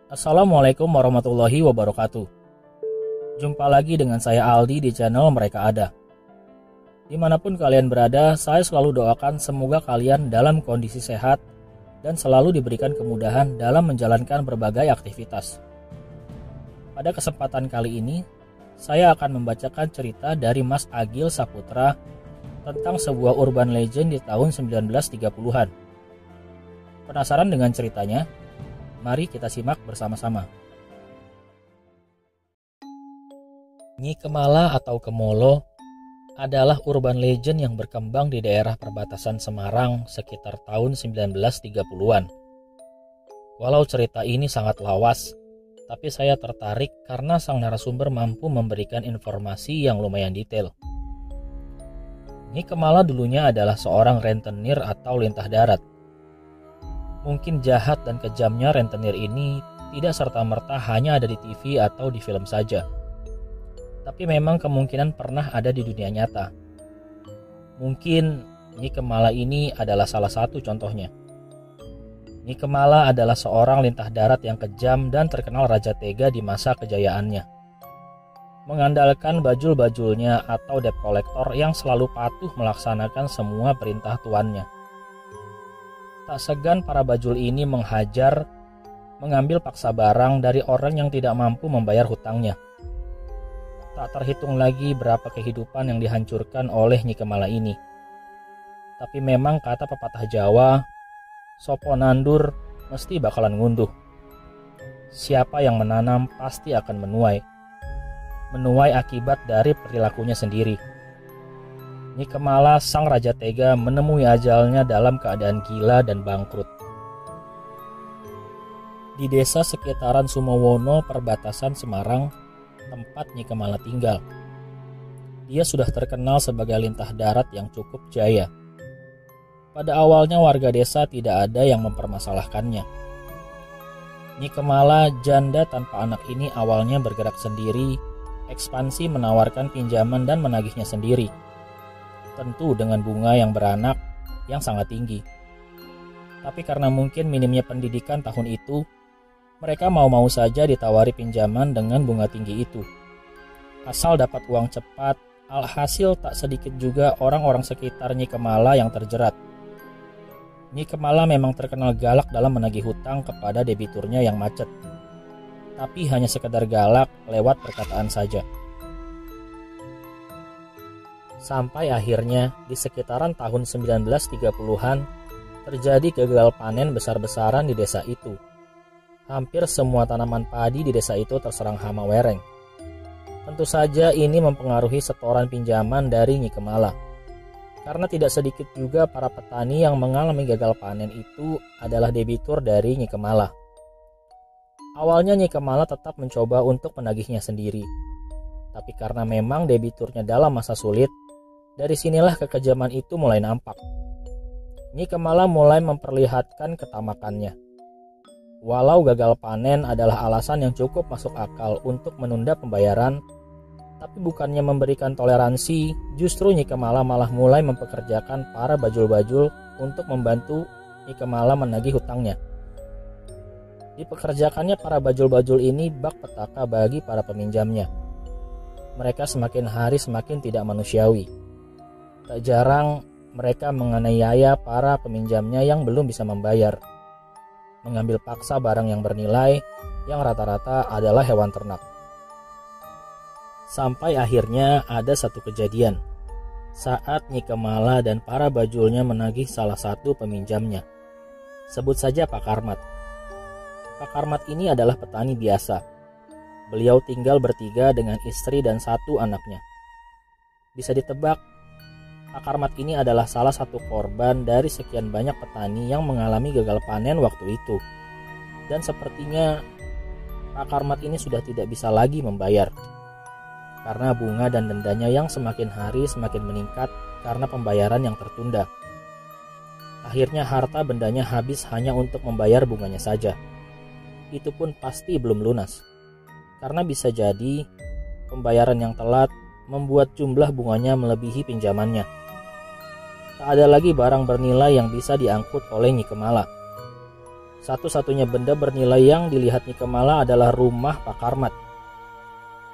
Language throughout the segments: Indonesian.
Assalamualaikum warahmatullahi wabarakatuh. Jumpa lagi dengan saya Aldi di channel Mereka Ada. Dimanapun kalian berada, saya selalu doakan semoga kalian dalam kondisi sehat dan selalu diberikan kemudahan dalam menjalankan berbagai aktivitas. Pada kesempatan kali ini, saya akan membacakan cerita dari Mas Agil Saputra tentang sebuah urban legend di tahun 1930-an. Penasaran dengan ceritanya? Mari kita simak bersama-sama. Nyi Kemala atau Kemolo adalah urban legend yang berkembang di daerah perbatasan Semarang sekitar tahun 1930-an. Walau cerita ini sangat lawas, tapi saya tertarik karena sang narasumber mampu memberikan informasi yang lumayan detail. Nyi Kemala dulunya adalah seorang rentenir atau lintah darat. Mungkin jahat dan kejamnya rentenir ini tidak serta-merta hanya ada di TV atau di film saja. Tapi memang kemungkinan pernah ada di dunia nyata. Mungkin Nyi Kemala ini adalah salah satu contohnya. Nyi Kemala adalah seorang lintah darat yang kejam dan terkenal raja tega di masa kejayaannya. Mengandalkan bajul-bajulnya atau debt collector yang selalu patuh melaksanakan semua perintah tuannya. Tak segan para bajul ini menghajar, mengambil paksa barang dari orang yang tidak mampu membayar hutangnya. Tak terhitung lagi berapa kehidupan yang dihancurkan oleh Nyi Kemala ini. Tapi memang kata pepatah Jawa, sopo nandur mesti bakalan ngunduh. Siapa yang menanam pasti akan menuai. Menuai akibat dari perilakunya sendiri. Nyi Kemala sang raja tega menemui ajalnya dalam keadaan gila dan bangkrut. Di desa sekitaran Sumowono perbatasan Semarang, tempat Nyi Kemala tinggal. Dia sudah terkenal sebagai lintah darat yang cukup jaya. Pada awalnya warga desa tidak ada yang mempermasalahkannya. Nyi Kemala, janda tanpa anak ini awalnya bergerak sendiri, ekspansi menawarkan pinjaman dan menagihnya sendiri. Tentu dengan bunga yang beranak yang sangat tinggi. Tapi karena mungkin minimnya pendidikan tahun itu, mereka mau-mau saja ditawari pinjaman dengan bunga tinggi itu. Asal dapat uang cepat, alhasil tak sedikit juga orang-orang sekitar Nyi Kemala yang terjerat. Nyi Kemala memang terkenal galak dalam menagih hutang kepada debiturnya yang macet. Tapi hanya sekedar galak lewat perkataan saja. Sampai akhirnya di sekitaran tahun 1930-an terjadi gagal panen besar-besaran di desa itu. Hampir semua tanaman padi di desa itu terserang hama wereng. Tentu saja ini mempengaruhi setoran pinjaman dari Nyi Kemala. Karena tidak sedikit juga para petani yang mengalami gagal panen itu adalah debitur dari Nyi Kemala. Awalnya Nyi Kemala tetap mencoba untuk menagihnya sendiri. Tapi karena memang debiturnya dalam masa sulit, dari sinilah kekejaman itu mulai nampak. Nyi Kemala mulai memperlihatkan ketamakannya. Walau gagal panen adalah alasan yang cukup masuk akal untuk menunda pembayaran, tapi bukannya memberikan toleransi, justru Nyi Kemala malah mulai mempekerjakan para bajul-bajul untuk membantu Nyi Kemala menagih hutangnya. Dipekerjakannya para bajul-bajul ini bak petaka bagi para peminjamnya. Mereka semakin hari semakin tidak manusiawi. Tak jarang mereka menganiaya para peminjamnya yang belum bisa membayar. Mengambil paksa barang yang bernilai yang rata-rata adalah hewan ternak. Sampai akhirnya ada satu kejadian. Saat Nyi Kemala dan para bajulnya menagih salah satu peminjamnya. Sebut saja Pak Karmat. Pak Karmat ini adalah petani biasa. Beliau tinggal bertiga dengan istri dan satu anaknya. Bisa ditebak, Pak Karmat ini adalah salah satu korban dari sekian banyak petani yang mengalami gagal panen waktu itu. Dan sepertinya Pak Karmat ini sudah tidak bisa lagi membayar. Karena bunga dan dendanya yang semakin hari semakin meningkat karena pembayaran yang tertunda. Akhirnya harta bendanya habis hanya untuk membayar bunganya saja. Itu pun pasti belum lunas. Karena bisa jadi pembayaran yang telat membuat jumlah bunganya melebihi pinjamannya. Tak ada lagi barang bernilai yang bisa diangkut oleh Nyi Kemala. Satu-satunya benda bernilai yang dilihat Nyi Kemala adalah rumah Pak Karmat.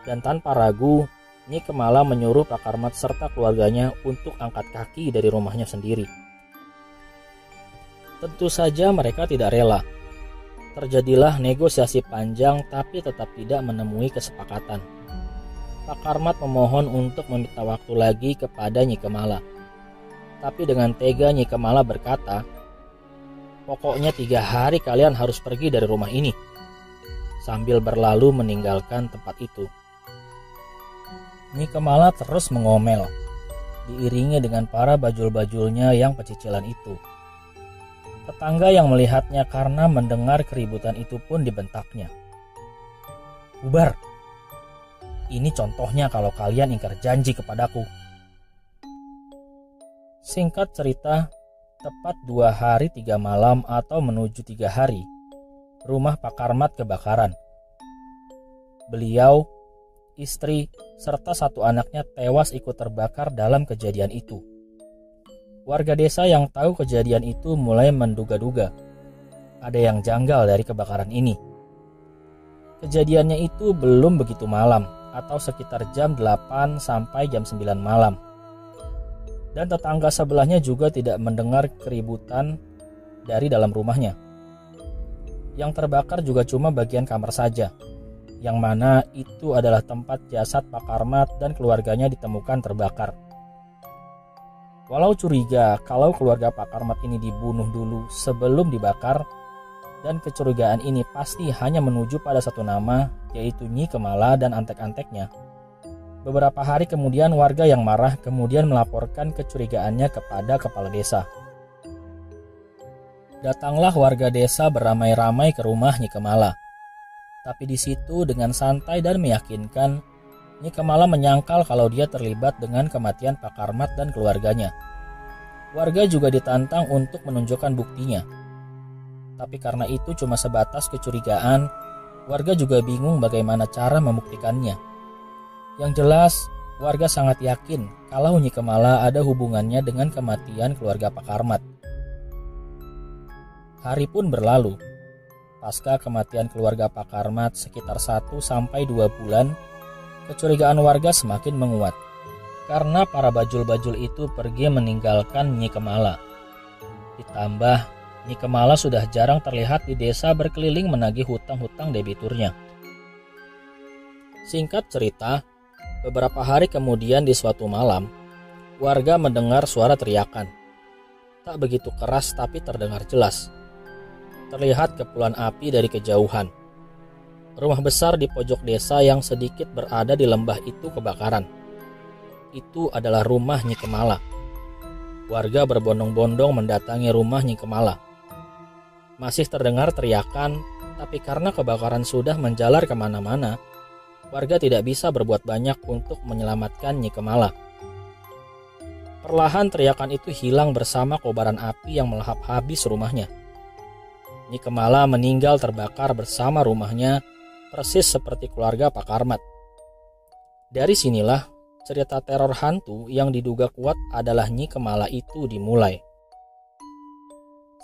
Dan tanpa ragu, Nyi Kemala menyuruh Pak Karmat serta keluarganya untuk angkat kaki dari rumahnya sendiri. Tentu saja mereka tidak rela. Terjadilah negosiasi panjang tapi tetap tidak menemui kesepakatan. Pak Karmat memohon untuk meminta waktu lagi kepada Nyi Kemala. Tapi dengan tega Nyi Kemala berkata, "Pokoknya 3 hari kalian harus pergi dari rumah ini," sambil berlalu meninggalkan tempat itu. Nyi Kemala terus mengomel, diiringi dengan para bajul-bajulnya yang pecicilan itu. Tetangga yang melihatnya karena mendengar keributan itu pun dibentaknya. "Bubar! Ini contohnya kalau kalian ingkar janji kepadaku." Singkat cerita, tepat 2 hari 3 malam atau menuju 3 hari, rumah Pak Karmat kebakaran. Beliau, istri, serta 1 anaknya tewas ikut terbakar dalam kejadian itu. Warga desa yang tahu kejadian itu mulai menduga-duga ada yang janggal dari kebakaran ini. Kejadiannya itu belum begitu malam, atau sekitar jam 8 sampai jam 9 malam. Dan tetangga sebelahnya juga tidak mendengar keributan dari dalam rumahnya. Yang terbakar juga cuma bagian kamar saja, yang mana itu adalah tempat jasad Pak Karmat dan keluarganya ditemukan terbakar. Walau curiga kalau keluarga Pak Karmat ini dibunuh dulu sebelum dibakar, dan kecurigaan ini pasti hanya menuju pada 1 nama, yaitu Nyi Kemala dan antek-anteknya. Beberapa hari kemudian warga yang marah kemudian melaporkan kecurigaannya kepada kepala desa. Datanglah warga desa beramai-ramai ke rumah Nyi Kemala. Tapi di situ dengan santai dan meyakinkan, Nyi Kemala menyangkal kalau dia terlibat dengan kematian Pak Karmat dan keluarganya. Warga juga ditantang untuk menunjukkan buktinya. Tapi karena itu cuma sebatas kecurigaan, warga juga bingung bagaimana cara membuktikannya. Yang jelas, warga sangat yakin kalau Nyi Kemala ada hubungannya dengan kematian keluarga Pak Karmat. Hari pun berlalu. Pasca kematian keluarga Pak Karmat sekitar 1 sampai 2 bulan, kecurigaan warga semakin menguat karena para bajul-bajul itu pergi meninggalkan Nyi Kemala. Ditambah, Nyi Kemala sudah jarang terlihat di desa berkeliling menagih hutang-hutang debiturnya. Singkat cerita, beberapa hari kemudian di suatu malam, warga mendengar suara teriakan. Tak begitu keras tapi terdengar jelas. Terlihat kepulan api dari kejauhan. Rumah besar di pojok desa yang sedikit berada di lembah itu kebakaran. Itu adalah rumah Nyi Kemala. Warga berbondong-bondong mendatangi rumah Nyi Kemala. Masih terdengar teriakan, tapi karena kebakaran sudah menjalar kemana-mana, warga tidak bisa berbuat banyak untuk menyelamatkan Nyi Kemala. Perlahan teriakan itu hilang bersama kobaran api yang melahap habis rumahnya. Nyi Kemala meninggal terbakar bersama rumahnya, persis seperti keluarga Pak Karmat. Dari sinilah cerita teror hantu yang diduga kuat adalah Nyi Kemala itu dimulai.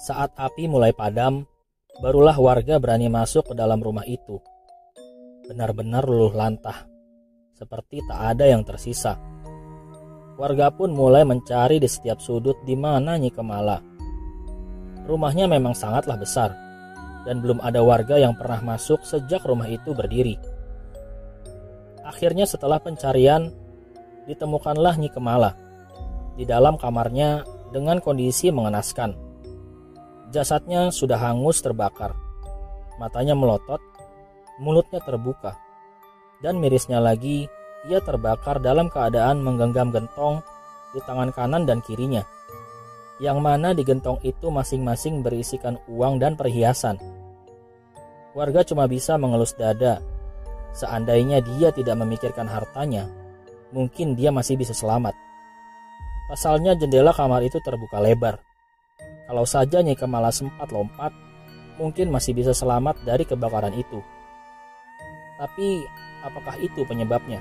Saat api mulai padam, barulah warga berani masuk ke dalam rumah itu. Benar-benar luluh lantah, seperti tak ada yang tersisa. Warga pun mulai mencari di setiap sudut di mana Nyi Kemala. Rumahnya memang sangatlah besar, dan belum ada warga yang pernah masuk sejak rumah itu berdiri. Akhirnya setelah pencarian, ditemukanlah Nyi Kemala di dalam kamarnya dengan kondisi mengenaskan. Jasadnya sudah hangus terbakar, matanya melotot, mulutnya terbuka, dan mirisnya lagi ia terbakar dalam keadaan menggenggam gentong di tangan kanan dan kirinya, yang mana di gentong itu masing-masing berisikan uang dan perhiasan. Warga cuma bisa mengelus dada. Seandainya dia tidak memikirkan hartanya, mungkin dia masih bisa selamat. Pasalnya jendela kamar itu terbuka lebar. Kalau saja Nyi Kemala sempat lompat, mungkin masih bisa selamat dari kebakaran itu. Tapi apakah itu penyebabnya?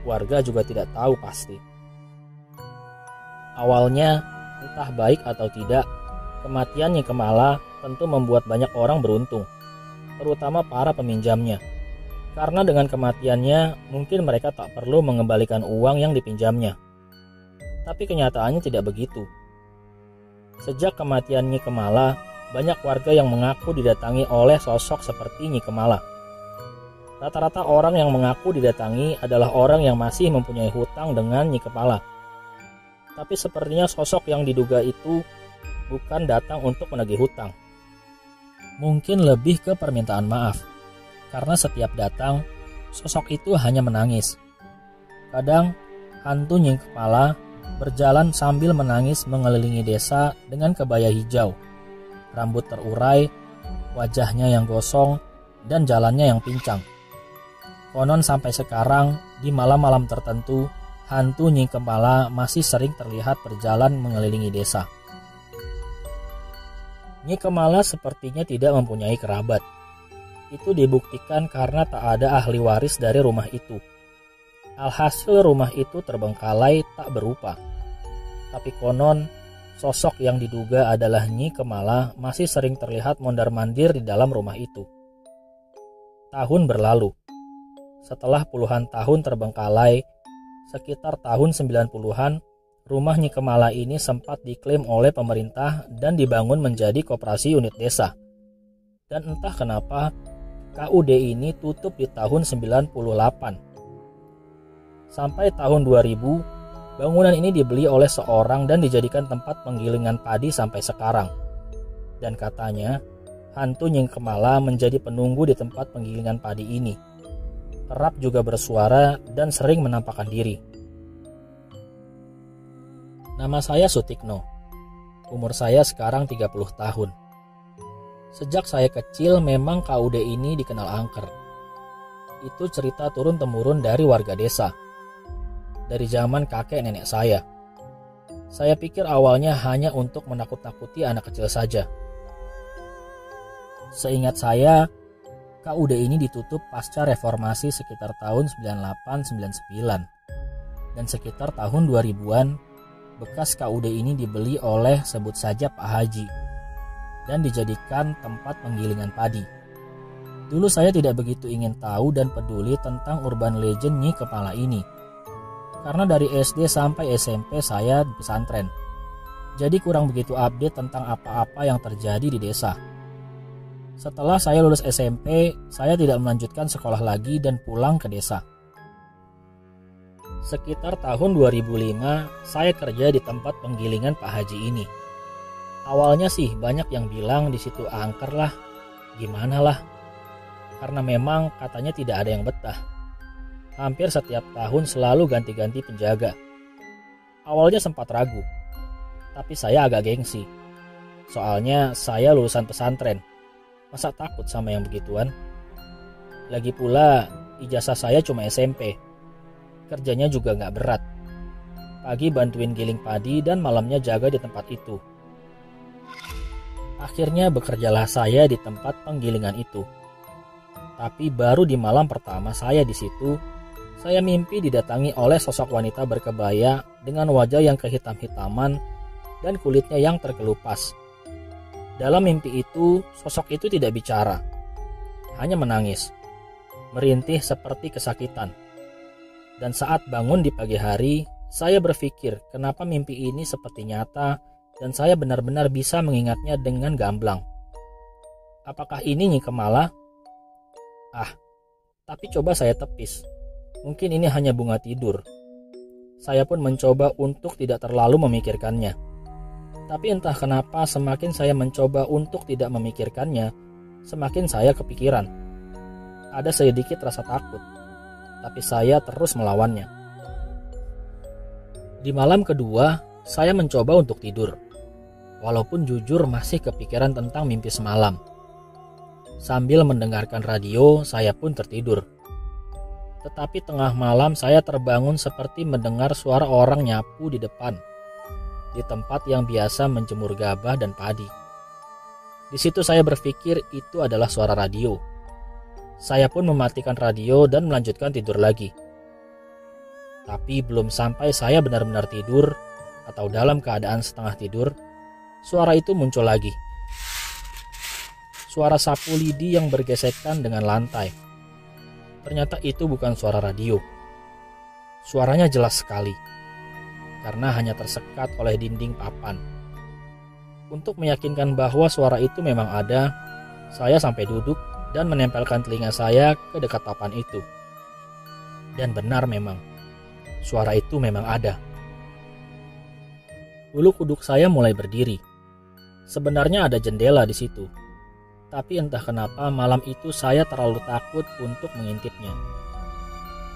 Warga juga tidak tahu pasti. Awalnya, entah baik atau tidak, kematian Nyi Kemala tentu membuat banyak orang beruntung, terutama para peminjamnya. Karena dengan kematiannya, mungkin mereka tak perlu mengembalikan uang yang dipinjamnya. Tapi kenyataannya tidak begitu. Sejak kematian Nyi Kemala, banyak warga yang mengaku didatangi oleh sosok seperti Nyi Kemala. Rata-rata orang yang mengaku didatangi adalah orang yang masih mempunyai hutang dengan Nyi Kemala. Tapi sepertinya sosok yang diduga itu bukan datang untuk menagih hutang. Mungkin lebih ke permintaan maaf. Karena setiap datang, sosok itu hanya menangis. Kadang, hantu Nyi Kemala berjalan sambil menangis mengelilingi desa dengan kebaya hijau, rambut terurai, wajahnya yang gosong, dan jalannya yang pincang. Konon sampai sekarang, di malam-malam tertentu, hantu Nyi Kemala masih sering terlihat berjalan mengelilingi desa. Nyi Kemala sepertinya tidak mempunyai kerabat. Itu dibuktikan karena tak ada ahli waris dari rumah itu. Alhasil rumah itu terbengkalai tak berupa. Tapi konon, sosok yang diduga adalah Nyi Kemala masih sering terlihat mondar-mandir di dalam rumah itu. Tahun berlalu. Setelah puluhan tahun terbengkalai, sekitar tahun 90-an, rumah Nyi Kemala ini sempat diklaim oleh pemerintah dan dibangun menjadi koperasi unit desa. Dan entah kenapa, KUD ini tutup di tahun 98. Sampai tahun 2000, bangunan ini dibeli oleh seorang dan dijadikan tempat penggilingan padi sampai sekarang. Dan katanya, hantu Nyi Kemala menjadi penunggu di tempat penggilingan padi ini. Kerap juga bersuara dan sering menampakkan diri. Nama saya Sutikno. Umur saya sekarang 30 tahun. Sejak saya kecil memang KUD ini dikenal angker. Itu cerita turun-temurun dari warga desa. Dari zaman kakek nenek saya. Saya pikir awalnya hanya untuk menakut-nakuti anak kecil saja. Seingat saya, KUD ini ditutup pasca reformasi sekitar tahun 98-99. Dan sekitar tahun 2000-an, bekas KUD ini dibeli oleh sebut saja Pak Haji dan dijadikan tempat penggilingan padi. Dulu saya tidak begitu ingin tahu dan peduli tentang urban legend Nyi Kemala ini. Karena dari SD sampai SMP saya di pesantren. Jadi kurang begitu update tentang apa-apa yang terjadi di desa. Setelah saya lulus SMP, saya tidak melanjutkan sekolah lagi dan pulang ke desa. Sekitar tahun 2005, saya kerja di tempat penggilingan Pak Haji ini. Awalnya sih banyak yang bilang di situ angker lah, gimana lah. Karena memang katanya tidak ada yang betah. Hampir setiap tahun selalu ganti-ganti penjaga. Awalnya sempat ragu, tapi saya agak gengsi. Soalnya saya lulusan pesantren. Masa takut sama yang begituan? Lagi pula, ijazah saya cuma SMP. Kerjanya juga gak berat. Pagi bantuin giling padi dan malamnya jaga di tempat itu. Akhirnya bekerjalah saya di tempat penggilingan itu. Tapi baru di malam pertama saya di situ, saya mimpi didatangi oleh sosok wanita berkebaya dengan wajah yang kehitam-hitaman dan kulitnya yang terkelupas. Dalam mimpi itu, sosok itu tidak bicara, hanya menangis, merintih seperti kesakitan. Dan saat bangun di pagi hari, saya berpikir kenapa mimpi ini seperti nyata dan saya benar-benar bisa mengingatnya dengan gamblang. Apakah ini Nyi Kemala? Tapi coba saya tepis. Mungkin ini hanya bunga tidur. Saya pun mencoba untuk tidak terlalu memikirkannya. Tapi entah kenapa semakin saya mencoba untuk tidak memikirkannya, semakin saya kepikiran. Ada sedikit rasa takut, tapi saya terus melawannya. Di malam kedua, saya mencoba untuk tidur. Walaupun jujur masih kepikiran tentang mimpi semalam. Sambil mendengarkan radio, saya pun tertidur. Tetapi tengah malam saya terbangun seperti mendengar suara orang nyapu di depan, di tempat yang biasa menjemur gabah dan padi. Di situ saya berpikir itu adalah suara radio. Saya pun mematikan radio dan melanjutkan tidur lagi. Tapi belum sampai saya benar-benar tidur atau dalam keadaan setengah tidur, suara itu muncul lagi. suara sapu lidi yang bergesekan dengan lantai. Ternyata itu bukan suara radio. Suaranya jelas sekali, karena hanya tersekat oleh dinding papan. Untuk meyakinkan bahwa suara itu memang ada, saya sampai duduk dan menempelkan telinga saya ke dekat papan itu. Dan benar memang, suara itu memang ada. Bulu kuduk saya mulai berdiri. Sebenarnya ada jendela di situ, tapi entah kenapa malam itu saya terlalu takut untuk mengintipnya.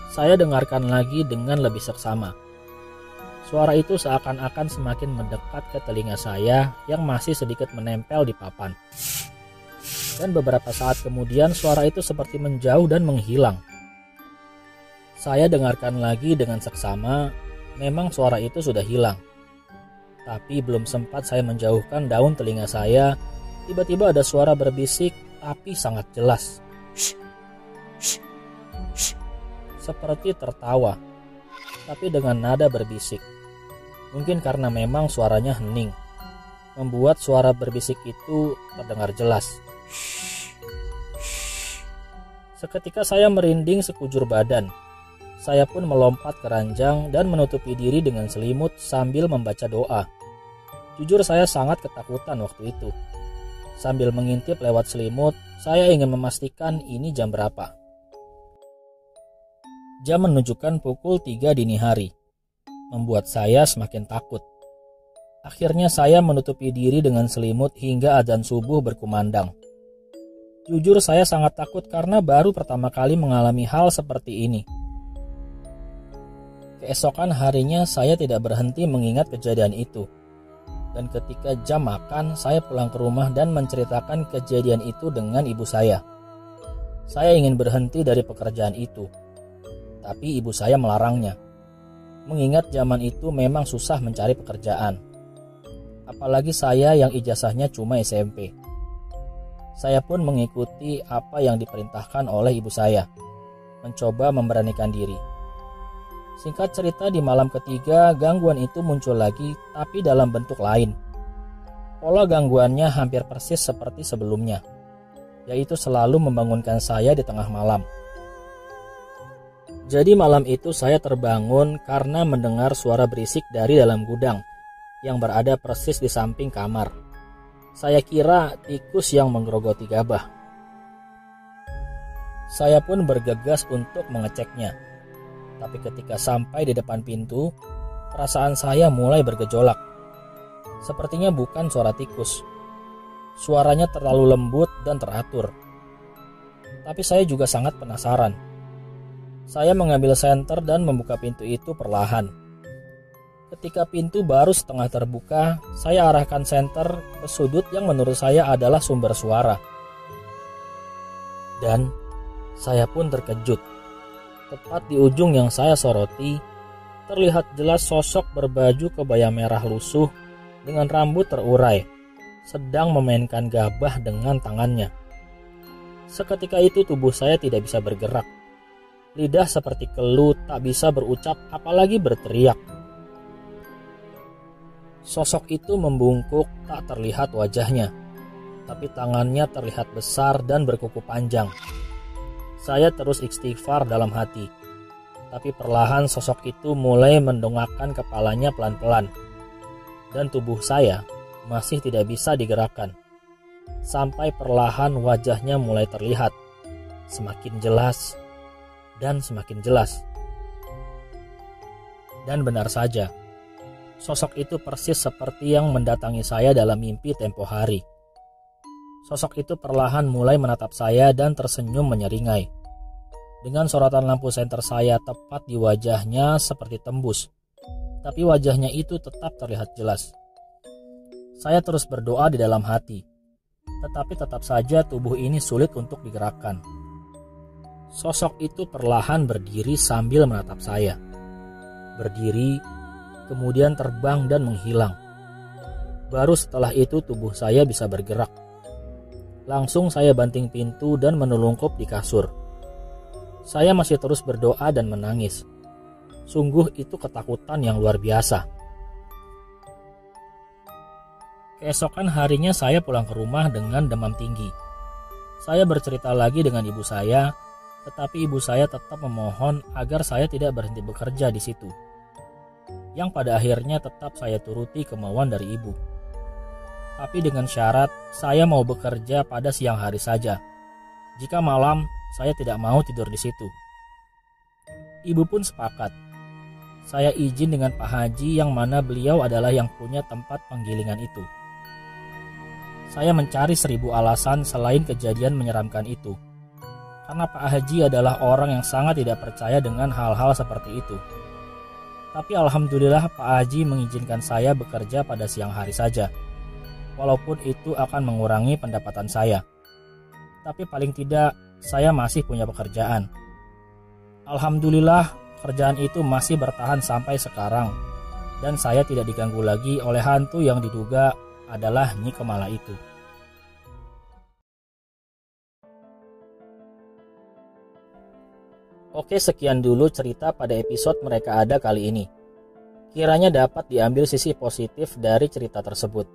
Saya dengarkan lagi dengan lebih seksama. Suara itu seakan-akan semakin mendekat ke telinga saya yang masih sedikit menempel di papan. Dan beberapa saat kemudian suara itu seperti menjauh dan menghilang. Saya dengarkan lagi dengan seksama, memang suara itu sudah hilang. Tapi belum sempat saya menjauhkan daun telinga saya, tiba-tiba ada suara berbisik tapi sangat jelas. Shh, shh, shh. Seperti tertawa, tapi dengan nada berbisik. Mungkin karena memang suaranya hening, membuat suara berbisik itu terdengar jelas. Seketika saya merinding sekujur badan. Saya pun melompat ke ranjang dan menutupi diri dengan selimut sambil membaca doa. Jujur saya sangat ketakutan waktu itu. Sambil mengintip lewat selimut, saya ingin memastikan ini jam berapa. Jam menunjukkan pukul 3 dini hari, membuat saya semakin takut. Akhirnya saya menutupi diri dengan selimut hingga azan subuh berkumandang. Jujur saya sangat takut karena baru pertama kali mengalami hal seperti ini. Keesokan harinya saya tidak berhenti mengingat kejadian itu. Dan ketika jam makan, saya pulang ke rumah dan menceritakan kejadian itu dengan ibu saya. Saya ingin berhenti dari pekerjaan itu, tapi ibu saya melarangnya. Mengingat zaman itu memang susah mencari pekerjaan. Apalagi saya yang ijazahnya cuma SMP. Saya pun mengikuti apa yang diperintahkan oleh ibu saya, mencoba memberanikan diri. Singkat cerita, di malam ketiga gangguan itu muncul lagi, tapi dalam bentuk lain. Pola gangguannya hampir persis seperti sebelumnya, yaitu selalu membangunkan saya di tengah malam. Jadi malam itu saya terbangun karena mendengar suara berisik dari dalam gudang yang berada persis di samping kamar. Saya kira tikus yang menggerogoti gabah. Saya pun bergegas untuk mengeceknya. Tapi ketika sampai di depan pintu, perasaan saya mulai bergejolak. Sepertinya bukan suara tikus. Suaranya terlalu lembut dan teratur. Tapi saya juga sangat penasaran. Saya mengambil senter dan membuka pintu itu perlahan. Ketika pintu baru setengah terbuka, saya arahkan senter ke sudut yang menurut saya adalah sumber suara. Dan saya pun terkejut. Tepat di ujung yang saya soroti, terlihat jelas sosok berbaju kebaya merah lusuh dengan rambut terurai, sedang memainkan gabah dengan tangannya. Seketika itu tubuh saya tidak bisa bergerak. Lidah seperti kelut, tak bisa berucap apalagi berteriak. Sosok itu membungkuk, tak terlihat wajahnya, tapi tangannya terlihat besar dan berkuku panjang. Saya terus istighfar dalam hati, tapi perlahan sosok itu mulai mendongakkan kepalanya pelan-pelan, dan tubuh saya masih tidak bisa digerakkan. Sampai perlahan wajahnya mulai terlihat, semakin jelas dan semakin jelas. Dan benar saja, sosok itu persis seperti yang mendatangi saya dalam mimpi tempo hari. Sosok itu perlahan mulai menatap saya dan tersenyum menyeringai. Dengan sorotan lampu senter saya tepat di wajahnya seperti tembus, tapi wajahnya itu tetap terlihat jelas. Saya terus berdoa di dalam hati, tetapi tetap saja tubuh ini sulit untuk digerakkan. Sosok itu perlahan berdiri sambil menatap saya. Berdiri, kemudian terbang dan menghilang. Baru setelah itu tubuh saya bisa bergerak. Langsung saya banting pintu dan menelungkup di kasur. Saya masih terus berdoa dan menangis. Sungguh itu ketakutan yang luar biasa. Keesokan harinya saya pulang ke rumah dengan demam tinggi. Saya bercerita lagi dengan ibu saya, tetapi ibu saya tetap memohon agar saya tidak berhenti bekerja di situ. Yang pada akhirnya tetap saya turuti kemauan dari ibu. Tapi dengan syarat saya mau bekerja pada siang hari saja. Jika malam, saya tidak mau tidur di situ. Ibu pun sepakat. Saya izin dengan Pak Haji yang mana beliau adalah yang punya tempat penggilingan itu. Saya mencari 1000 alasan selain kejadian menyeramkan itu. Karena Pak Haji adalah orang yang sangat tidak percaya dengan hal-hal seperti itu. Tapi alhamdulillah Pak Haji mengizinkan saya bekerja pada siang hari saja. Walaupun itu akan mengurangi pendapatan saya. Tapi paling tidak saya masih punya pekerjaan. Alhamdulillah kerjaan itu masih bertahan sampai sekarang. Dan saya tidak diganggu lagi oleh hantu yang diduga adalah Nyi Kemala itu. Oke, sekian dulu cerita pada episode Mereka Ada kali ini. Kiranya dapat diambil sisi positif dari cerita tersebut.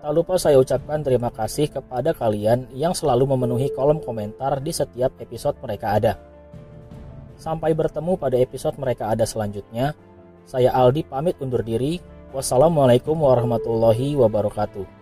Tak lupa saya ucapkan terima kasih kepada kalian yang selalu memenuhi kolom komentar di setiap episode Mereka Ada. Sampai bertemu pada episode Mereka Ada selanjutnya. Saya Aldi pamit undur diri. Wassalamualaikum warahmatullahi wabarakatuh.